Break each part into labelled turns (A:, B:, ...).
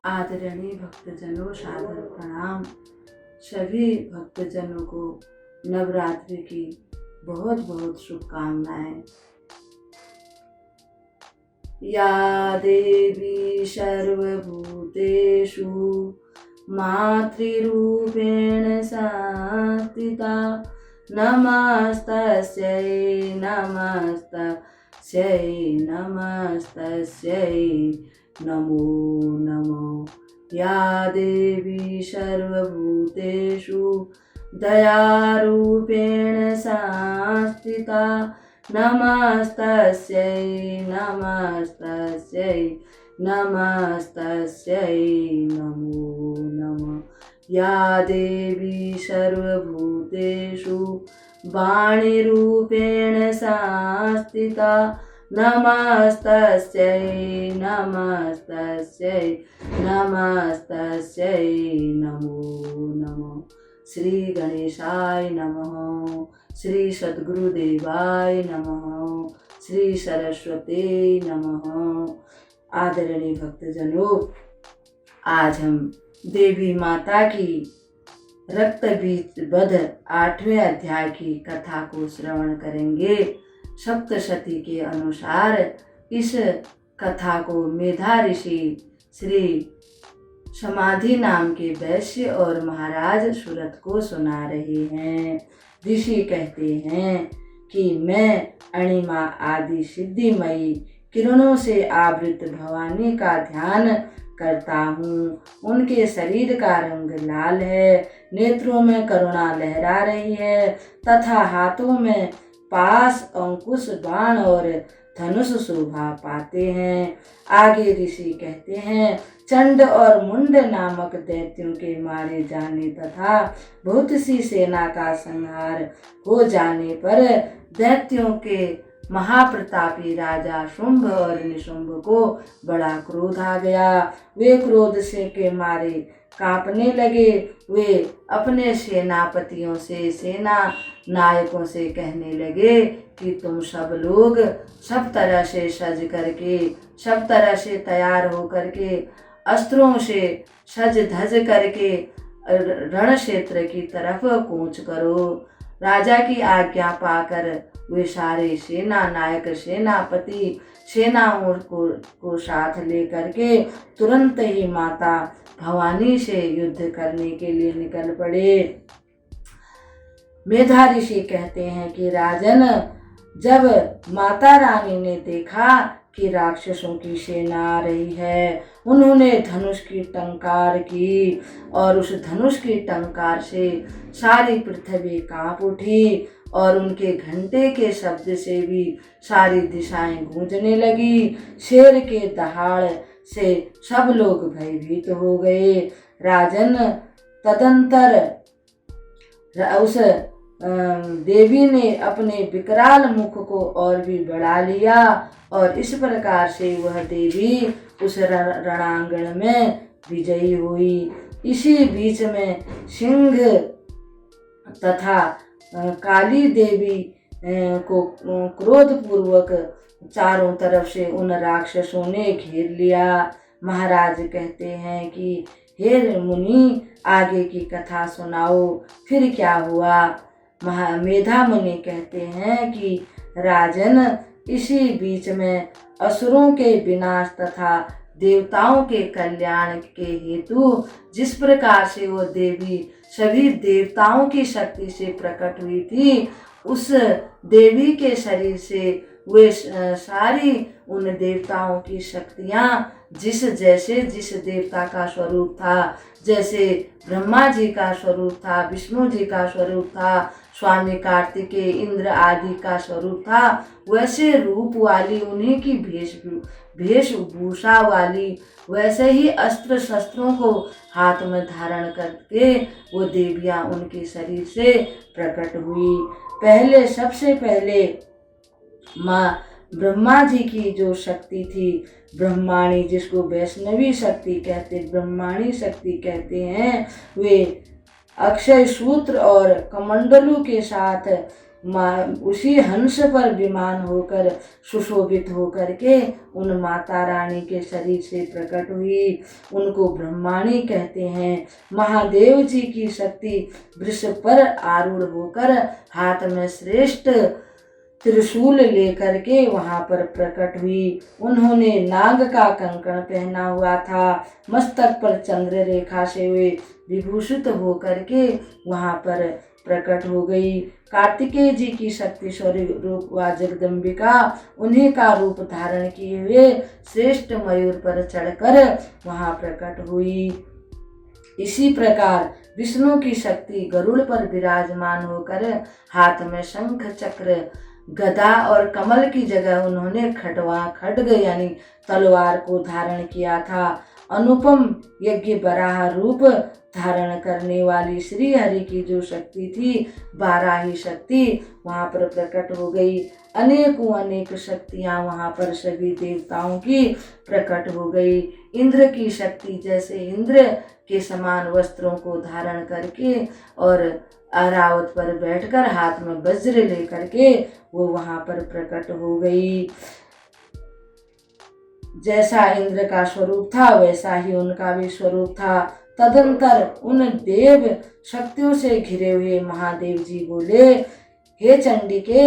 A: आदरणीय भक्तजनों, सादर प्रणाम। सभी भक्तजनों को नवरात्रि की बहुत बहुत शुभकामनाएं। या देवी सर्वभूतेषु मातृरूपेण संस्थिता नमस्तस्यै नमस्तस्यै नमस्तस्यै नमो नमो। या देवी सर्वभूतेषु दयारूपेण संस्थिता नमस्तस्यै नमस्तस्यै नमस्तस्यै नमो नमः। या देवी सर्वभूतेषु वाणीरूपेण संस्थिता नमस्तस्यै नमस्तस्यै नमस्तस्यै नमो नमः। श्री गणेशाय नमः। श्री सद्गुरुदेवाय नमः। श्री सरस्वती नमः। आदरणीय भक्तजनों, आज हम देवी माता की रक्त बीज वध 8वें अध्याय की कथा को श्रवण करेंगे। सप्तशती के अनुसार इस कथा को मेधा ऋषि श्री समाधि नाम के वैश्य और महाराज सुरत को सुना रहे हैं। ऋषि कहते हैं कि मैं अणिमा आदि सिद्धिमयी किरणों से आवृत भवानी का ध्यान करता हूँ। उनके शरीर का रंग लाल है, नेत्रों में करुणा लहरा रही है तथा हाथों में पास, अंकुश, बाण और धनुष शोभा पाते हैं। आगे ऋषि कहते हैं, चंड और मुंड नामक दैत्यों के मारे जाने तथा बहुत सी सेना का संहार हो जाने पर दैत्यों के महाप्रतापी राजा शुंभ और निशुंभ को बड़ा क्रोध आ गया। वे क्रोध से के मारे कांपने लगे। वे अपने सेनापतियों से, सेना नायकों से कहने लगे कि तुम सब लोग सब तरह से सज करके, सब तरह से तैयार हो करके, अस्त्रों से सज धज करके रण क्षेत्र की तरफ कूच करो। राजा की आज्ञा पाकर वे सारे सेना नायक, सेनापति सेनाओं को साथ लेकर के तुरंत ही माता भवानी से युद्ध करने के लिए निकल पड़े। मेधा ऋषि कहते हैं कि राजन, जब माता रानी ने देखा कि राक्षसों की सेना आ रही है, उन्होंने धनुष की टंकार की और उस धनुष की टंकार से सारी पृथ्वी कांप उठी और उनके घंटे के शब्द से भी सारी दिशाएं गूंजने लगी। शेर के दहाड़ से सब लोग भयभीत हो गए। राजन, तदंतर उस देवी ने अपने विकराल मुख को और भी बढ़ा लिया और इस प्रकार से वह देवी उस रणांगण में विजयी हुई। इसी बीच में सिंह तथा काली देवी को क्रोधपूर्वक चारों तरफ से उन राक्षसों ने घेर लिया। महाराज कहते हैं कि हे मुनि, आगे की कथा सुनाओ, फिर क्या हुआ। मेधा मुनि कहते हैं कि राजन, इसी बीच में असुरों के विनाश तथा देवताओं के कल्याण के हेतु जिस प्रकार से वो देवी सभी देवताओं की शक्ति से प्रकट हुई थी, उस देवी के शरीर से वे सारी उन देवताओं की शक्तियाँ जिस देवता का स्वरूप था, जैसे ब्रह्मा जी का स्वरूप था, विष्णु जी का स्वरूप था, स्वामी कार्तिकेय, इंद्र आदि का स्वरूप था, वैसे रूप वाली, उन्हीं की वेशभूषा वाली, वैसे ही अस्त्र शस्त्रों को हाथ में धारण करके वो देवियाँ उनके शरीर से प्रकट हुई। सबसे पहले माँ ब्रह्मा जी की जो शक्ति थी, ब्रह्माणी, जिसको वैष्णवी शक्ति कहते, ब्रह्माणी शक्ति कहते हैं, वे अक्षय सूत्र और कमंडलू के साथ उसी हंस पर विमान होकर सुशोभित होकर के उन माता रानी के शरीर से प्रकट हुई। उनको ब्रह्माणी कहते हैं। महादेव जी की शक्ति वृष पर आरूढ़ होकर हाथ में श्रेष्ठ त्रिशूल लेकर के वहां पर प्रकट हुई। उन्होंने नाग का कंकण पहना हुआ था। मस्तक पर चंद्र रेखा से वे विभूषित होकर के वहां पर प्रकट हो गई। कार्तिकेय जी की शक्ति स्वरूप व जगदम्बिका उन्हीं का रूप धारण किए हुए श्रेष्ठ मयूर पर चढ़कर वहां प्रकट हुई। इसी प्रकार विष्णु की शक्ति गरुड़ पर विराजमान होकर हाथ में शंख चक्र गदा और कमल की जगह उन्होंने खड्ग यानी तलवार को धारण किया था। अनुपम यज्ञ बराह रूप धारण करने वाली श्री हरि की जो शक्ति थी, बाराही शक्ति वहां पर प्रकट हो गई। अनेक शक्तियां वहां पर सभी देवताओं की प्रकट हो गई। इंद्र की शक्ति जैसे इंद्र के समान वस्त्रों को धारण करके और अरावत पर बैठकर हाथ में वज्र लेकर के वो वहां पर प्रकट हो गई। जैसा इंद्र का स्वरूप था वैसा ही उनका भी स्वरूप था। तदंतर उन देव शक्तियों से घिरे हुए महादेव जी बोले, हे चंडिके,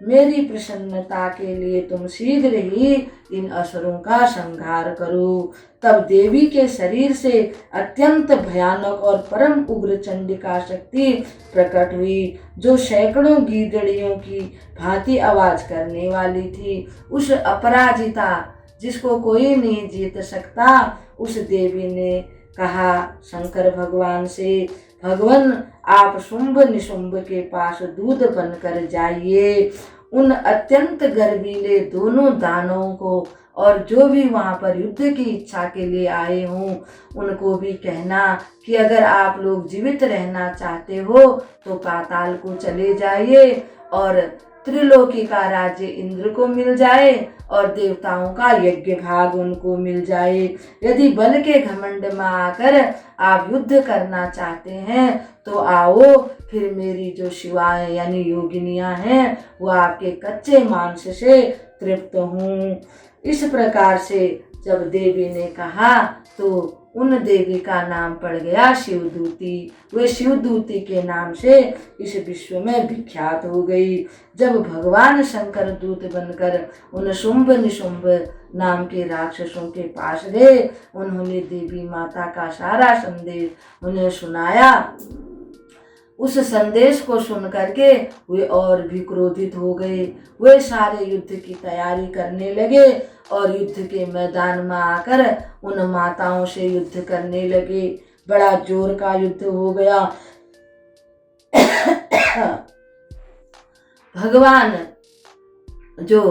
A: मेरी प्रसन्नता के लिए तुम शीघ्र ही इन असुरों का संहार करो। तब देवी के शरीर से अत्यंत भयानक और परम उग्र चंडिका शक्ति प्रकट हुई, जो सैकड़ों गीदड़ियों की भांति आवाज करने वाली थी। उस अपराजिता जिसको कोई नहीं जीत सकता, उस देवी ने कहा शंकर भगवान से, भगवान आप शुंभ निशुंभ के पास दूध बनकर जाइए। उन अत्यंत गर्वीले दोनों दानवों को और जो भी वहां पर युद्ध की इच्छा के लिए आए हों उनको भी कहना कि अगर आप लोग जीवित रहना चाहते हो तो पाताल को चले जाइए और त्रिलोकी का राज्य इंद्र को मिल जाए और देवताओं का यज्ञ भाग उनको मिल जाए। यदि बल के घमंड में आकर आप युद्ध करना चाहते हैं तो आओ, फिर मेरी जो शिवाएं यानी योगिनियां हैं वो आपके कच्चे मांस से तृप्त हूँ। इस प्रकार से जब देवी ने कहा तो उन देवी का नाम पड़ गया शिवदूती। वे शिवदूती के नाम से इस विश्व में विख्यात हो गई। जब भगवान शंकर दूत बनकर उन शुंभ निशुंभ नाम के राक्षसों के पास गए, उन्होंने देवी माता का सारा संदेश उन्हें सुनाया। उस संदेश को सुन करके वे और भी क्रोधित हो गए। वे सारे युद्ध की तैयारी करने लगे और युद्ध के मैदान में आकर उन माताओं से युद्ध करने लगे। बड़ा जोर का युद्ध हो गया। भगवान जो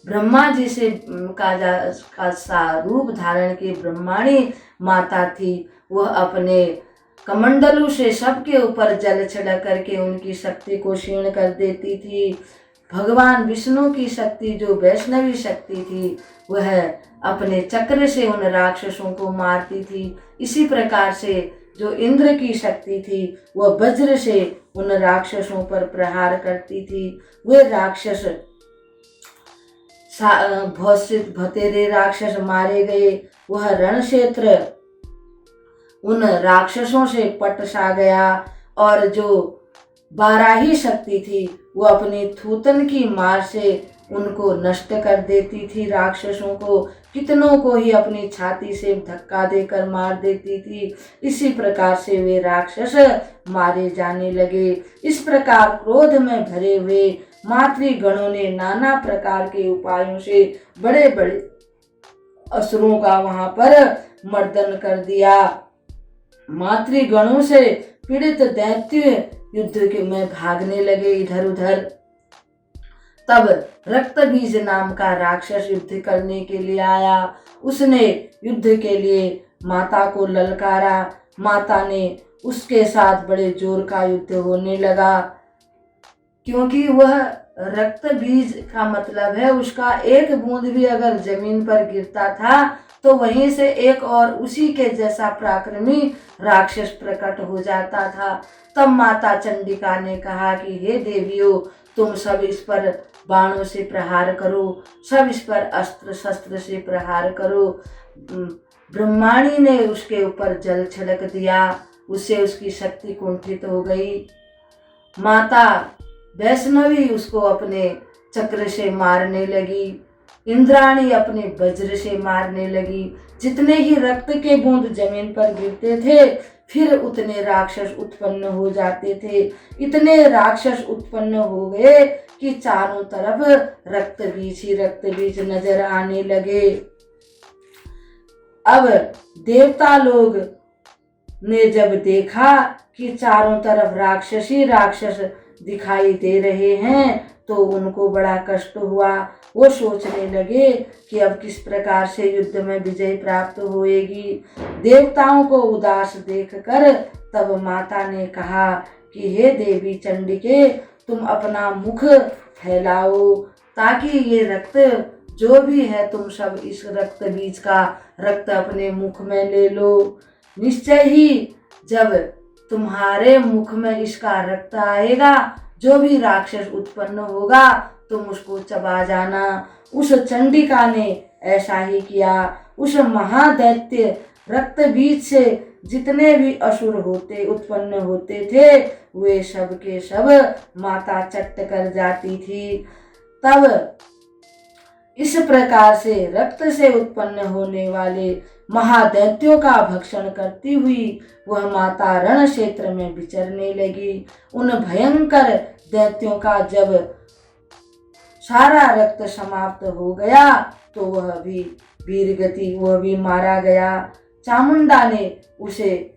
A: ब्रह्मा जी से का रूप धारण के ब्रह्माणी माता थी, वह अपने कमंडलों से सबके ऊपर जल छिड़क करके उनकी शक्ति को क्षीण कर देती थी। भगवान विष्णु की शक्ति जो वैष्णवी शक्ति थी, वह अपने चक्र से उन राक्षसों को मारती थी। इसी प्रकार से जो इंद्र की शक्ति थी, वह वज्र से उन राक्षसों पर प्रहार करती थी। वे राक्षस बहुत से भतेरे राक्षस मारे गए। वह रण क्षेत्र उन राक्षसों से पट सा गया और जो बाराही शक्ति थी वो अपनी थूतन की मार से उनको नष्ट कर देती थी। राक्षसों को कितनों को ही अपनी छाती से धक्का देकर मार देती थी। इसी प्रकार से वे राक्षस मारे जाने लगे। इस प्रकार क्रोध में भरे हुए मातृगणों ने नाना प्रकार के उपायों से बड़े बड़े असुरों का वहां पर मर्दन कर दिया। मातृगणों से पीड़ित दैत्य युद्ध के में भागने लगे इधर उधर। तब रक्तबीज नाम का राक्षस युद्ध करने के लिए आया। उसने युद्ध के लिए माता को ललकारा। माता ने उसके साथ बड़े जोर का युद्ध होने लगा, क्योंकि वह रक्त बीज का मतलब है उसका एक बूंद भी अगर जमीन पर गिरता था तो वहीं से एक और उसी के जैसा पराक्रमी राक्षस प्रकट हो जाता था। तब माता चंडिका ने कहा कि हे देवियों, तुम सब इस पर बाणों से प्रहार करो, सब इस पर अस्त्र शस्त्र से प्रहार करो। ब्रह्माणी ने उसके ऊपर जल छिड़क दिया, उससे उसकी शक्ति कुंठित हो गई। माता वैष्णवी उसको अपने चक्र से मारने लगी, इंद्राणी अपने वज्र से मारने लगी। जितने ही रक्त के बूंद जमीन पर गिरते थे, फिर उतने राक्षस उत्पन्न हो जाते थे। इतने राक्षस उत्पन्न हो गए कि चारों तरफ रक्त बीज नजर आने लगे। अब देवता लोग ने जब देखा कि चारों तरफ राक्षस ही राक्षस दिखाई दे रहे हैं, तो उनको बड़ा कष्ट हुआ। वो सोचने लगे कि अब किस प्रकार से युद्ध में विजय प्राप्त होएगी। देवताओं को उदास देखकर तब माता ने कहा कि हे देवी चंडिके, तुम अपना मुख फैलाओ, ताकि ये रक्त जो भी है, तुम सब इस रक्त बीज का रक्त अपने मुख में ले लो। निश्चय ही जब तुम्हारे मुख में इसका रक्त आएगा, जो भी राक्षस उत्पन्न होगा तुम उसको चबा जाना। उस चंडिका ने ऐसा ही किया। उस महादैत्य रक्त बीज से जितने भी असुर उत्पन्न होते थे, वे सब के सब माता चट्ट कर जाती थी। तब इस प्रकार से रक्त से उत्पन्न होने वाले महादैत्यों का भक्षण करती हुई वह माता रण क्षेत्र में विचरने लगी। उन भयंकर दैत्यों का जब सारा रक्त समाप्त हो गया, तो वह भी वीरगति, वह भी मारा गया। चामुंडा ने उसे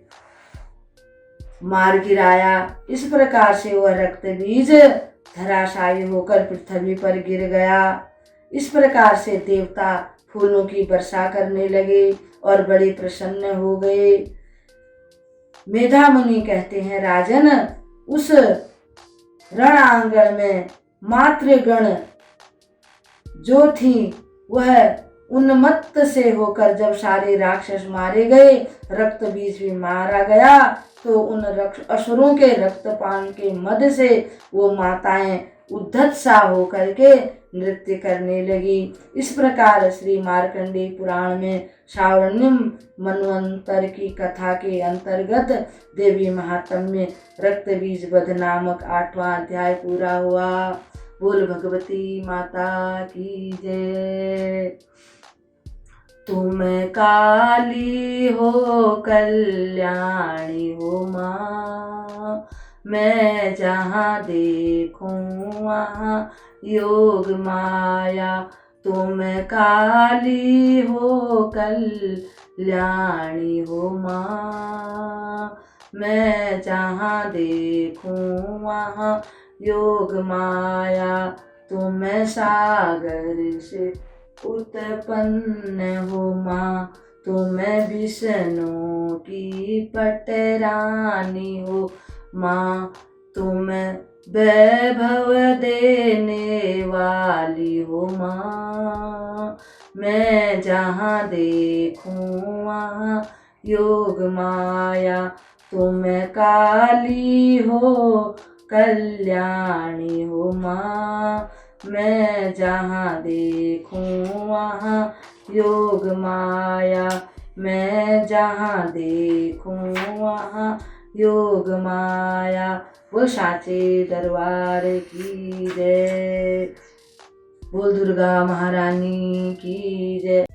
A: मार गिराया। इस प्रकार से वह रक्त बीज धराशायी होकर पृथ्वी पर गिर गया। इस प्रकार से देवता फूलों की वर्षा करने लगे और बड़े प्रसन्न हो गए। मेधा मुनि कहते हैं, राजन, उस रण आंगन में मातृगण जो थी, वह उन्मत्त से होकर जब सारे राक्षस मारे गए, रक्त बीज भी मारा गया, तो उन असुरों के रक्तपान के मद से वो माताएं उद्धत सा होकर के नृत्य करने लगी। इस प्रकार श्री मार्कंडेय पुराण में सावर्णिम मनवंतर की कथा के अंतर्गत देवी महात्म्य रक्त बीज वध नामक 8वां अध्याय पूरा हुआ। बोल भगवती माता की जय। तुम काली हो कल्याणी हो माँ, मैं जहाँ देखूं वहाँ योग माया। तुम काली हो कल्याणी हो माँ, मैं जहाँ देखूं वहाँ योग माया। तुम सागर से उत्पन्न हो माँ, तुम विष्णु की पटरानी हो माँ। तुम वैभव देने वाली हो माँ, मैं जहाँ देखूं वहाँ योग माया। तुम काली हो कल्याणी हो माँ, मैं जहाँ देखूं वहाँ योग माया। मैं जहाँ देखूं वहाँ योग माया। बोल साचे दरबार की जय। बोल दुर्गा महारानी की जय।